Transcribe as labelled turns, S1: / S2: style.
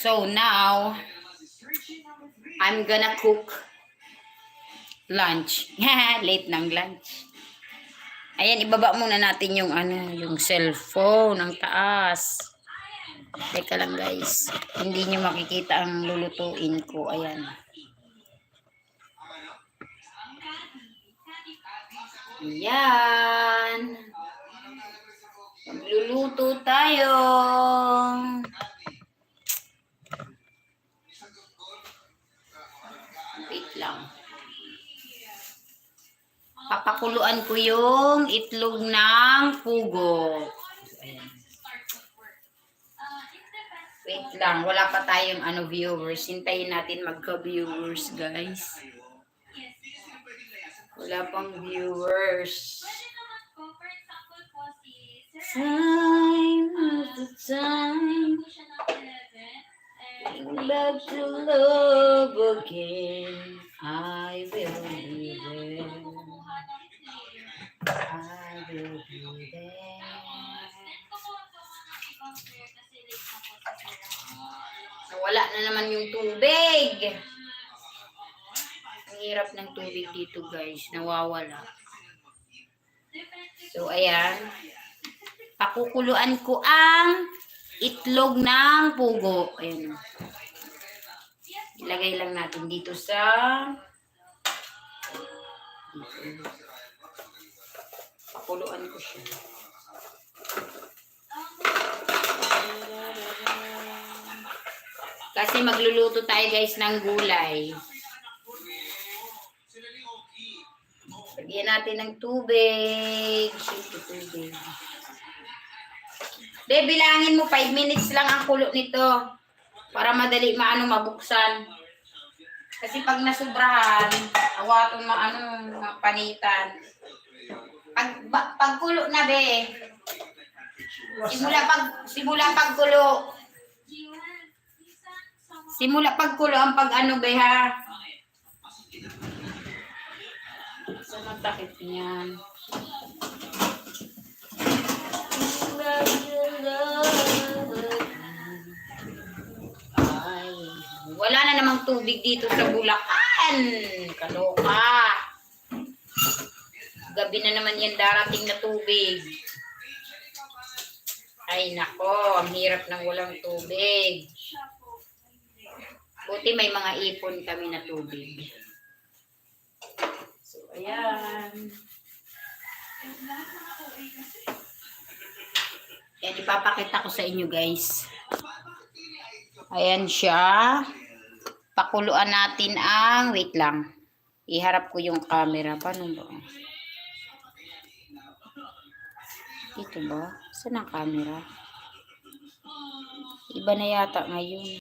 S1: So now, I'm gonna cook lunch. Late ng lunch. Ayan, ibaba muna natin yung yung cellphone ng taas. Teka lang guys. Hindi nyo makikita ang lulutuin ko. Ayan. Ayan. Magluluto tayo. Wait lang. Papakuluan ko yung itlog ng pugo. Ayan. Wait lang, wala pa tayong viewers. Hintayin natin magka-viewers, guys. Wala pang viewers. Time after time, back to love again. I will be there. I will be there. Wala na naman yung tubig. Ang hirap ng tubig dito guys. Nawawala. So ayan. Pakukuluan ko ang itlog ng pugo. Ayan. Ilagay lang natin dito sa dito. Pakuluan ko siya. Kasi magluluto tayo guys ng gulay. Lagyan natin ng tubig. Tubig. Bilangin mo 5 minutes lang ang kulo nito. Para madali mabuksan. Kasi pag nasubrahan, awaton panitan. Pag kulo na be. Simula pagkulo. Simula pagkulo ang be ha. So magtakip niyan. Ay, wala na namang tubig dito sa Bulacan. Kaloka. Gabi na naman yan darating na tubig. Ay nako, ang hirap ng walang tubig. Buti may mga ipon kami na tubig. So, ayan. Yan, ipapakita ko sa inyo guys. Ayan siya. Pakuluan natin ang, wait lang. Iharap ko yung camera. Paano ba? Dito ba? Saan ang camera? Iba na yata ngayon.